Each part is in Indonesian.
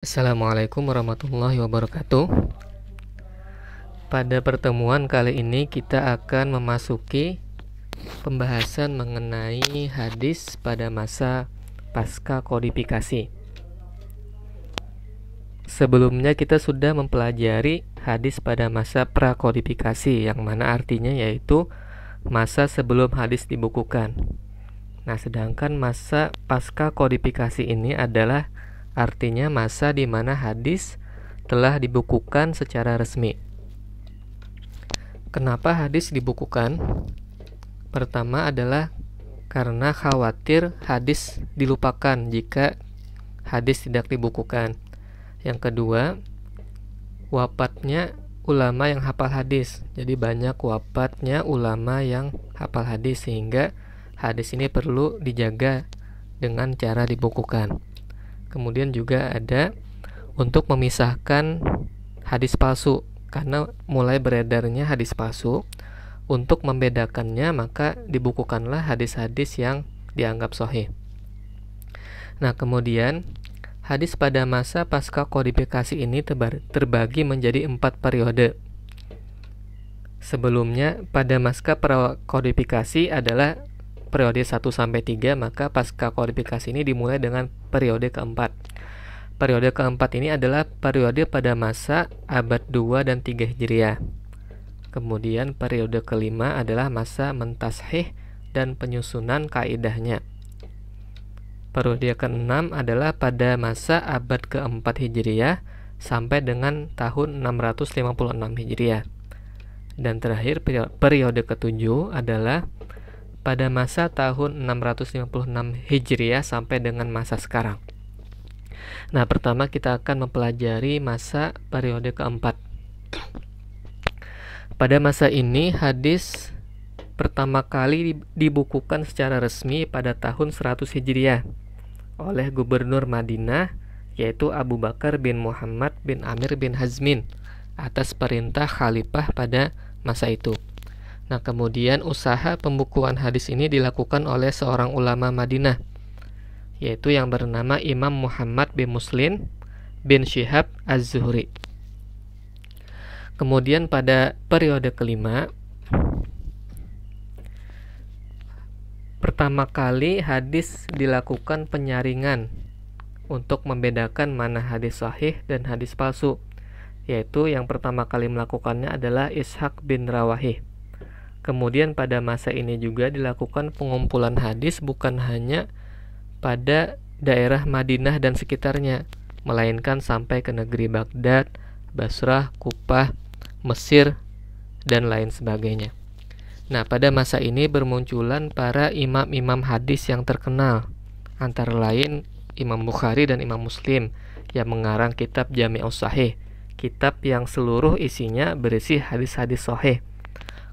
Assalamualaikum warahmatullahi wabarakatuh. Pada pertemuan kali ini kita akan memasuki pembahasan mengenai hadis pada masa pasca kodifikasi. Sebelumnya kita sudah mempelajari hadis pada masa prakodifikasi, yang mana artinya yaitu masa sebelum hadis dibukukan. Nah, sedangkan masa pasca kodifikasi ini adalah artinya masa di mana hadis telah dibukukan secara resmi. Kenapa hadis dibukukan? Pertama adalah karena khawatir hadis dilupakan jika hadis tidak dibukukan. Yang kedua, wafatnya ulama yang hafal hadis. Jadi banyak wafatnya ulama yang hafal hadis, sehingga hadis ini perlu dijaga dengan cara dibukukan. Kemudian juga ada untuk memisahkan hadis palsu, karena mulai beredarnya hadis palsu. Untuk membedakannya maka dibukukanlah hadis-hadis yang dianggap sahih. Nah, kemudian hadis pada masa pasca kodifikasi ini terbagi menjadi 4 periode. Sebelumnya pada masa prakodifikasi adalah periode 1-3, maka pasca kodifikasi ini dimulai dengan periode keempat. Periode keempat ini adalah periode pada masa abad 2 dan 3 Hijriah. Kemudian periode kelima adalah masa mentashih dan penyusunan kaidahnya. Periode keenam adalah pada masa abad keempat Hijriah sampai dengan tahun 656 Hijriah. Dan terakhir periode ketujuh adalah pada masa tahun 656 Hijriah sampai dengan masa sekarang. Nah, pertama kita akan mempelajari masa periode keempat. Pada masa ini hadis pertama kali dibukukan secara resmi pada tahun 100 Hijriah oleh gubernur Madinah, yaitu Abu Bakar bin Muhammad bin Amir bin Hazmin, atas perintah khalifah pada masa itu. Nah, kemudian usaha pembukuan hadis ini dilakukan oleh seorang ulama Madinah, yaitu yang bernama Imam Muhammad bin Muslim bin Syihab Az-Zuhri. Kemudian pada periode kelima, pertama kali hadis dilakukan penyaringan untuk membedakan mana hadis sahih dan hadis palsu, yaitu yang pertama kali melakukannya adalah Ishaq bin Rawahih. Kemudian pada masa ini juga dilakukan pengumpulan hadis bukan hanya pada daerah Madinah dan sekitarnya, melainkan sampai ke negeri Baghdad, Basrah, Kufah, Mesir, dan lain sebagainya. Nah, pada masa ini bermunculan para imam-imam hadis yang terkenal, antara lain Imam Bukhari dan Imam Muslim, yang mengarang kitab Jami'us Sahih, kitab yang seluruh isinya berisi hadis-hadis sahih.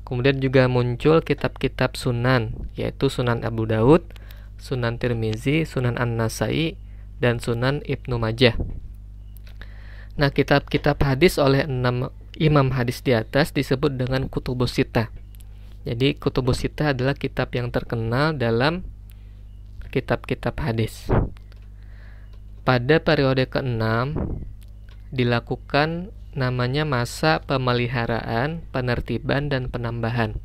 Kemudian juga muncul kitab-kitab sunan, yaitu Sunan Abu Daud, Sunan Tirmizi, Sunan An-Nasai, dan Sunan Ibnu Majah. Nah, kitab-kitab hadis oleh 6 imam hadis di atas disebut dengan Kutubus Sittah. Jadi Kutubus Sittah adalah kitab yang terkenal dalam kitab-kitab hadis. Pada periode ke-6 dilakukan namanya masa pemeliharaan, penertiban, dan penambahan.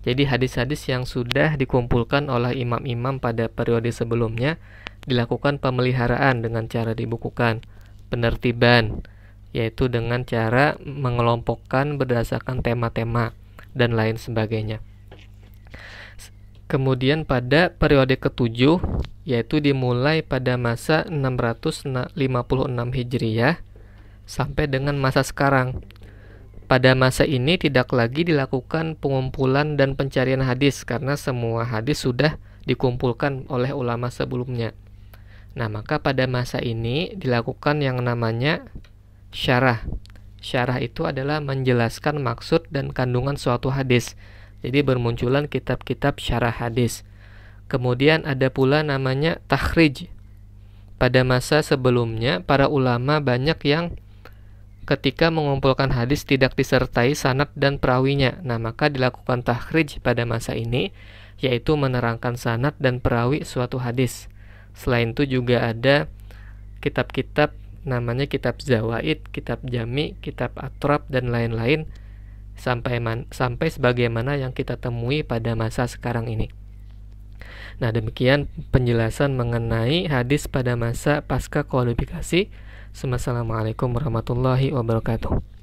Jadi hadis-hadis yang sudah dikumpulkan oleh imam-imam pada periode sebelumnya dilakukan pemeliharaan dengan cara dibukukan, penertiban, yaitu dengan cara mengelompokkan berdasarkan tema-tema dan lain sebagainya. Kemudian pada periode ke-7, yaitu dimulai pada masa 656 Hijriah sampai dengan masa sekarang. Pada masa ini tidak lagi dilakukan pengumpulan dan pencarian hadis, karena semua hadis sudah dikumpulkan oleh ulama sebelumnya. Nah, maka pada masa ini dilakukan yang namanya syarah. Syarah itu adalah menjelaskan maksud dan kandungan suatu hadis. Jadi bermunculan kitab-kitab syarah hadis. Kemudian ada pula namanya takhrij. Pada masa sebelumnya para ulama banyak yang ketika mengumpulkan hadis tidak disertai sanad dan perawinya. Nah, maka dilakukan takhrij pada masa ini, yaitu menerangkan sanad dan perawi suatu hadis. Selain itu juga ada kitab-kitab namanya kitab Zawaid, kitab Jami, kitab Atrab, dan lain-lain sampai sebagaimana yang kita temui pada masa sekarang ini. Nah, demikian penjelasan mengenai hadis pada masa pasca kualifikasi. Wassalamualaikum warahmatullahi wabarakatuh.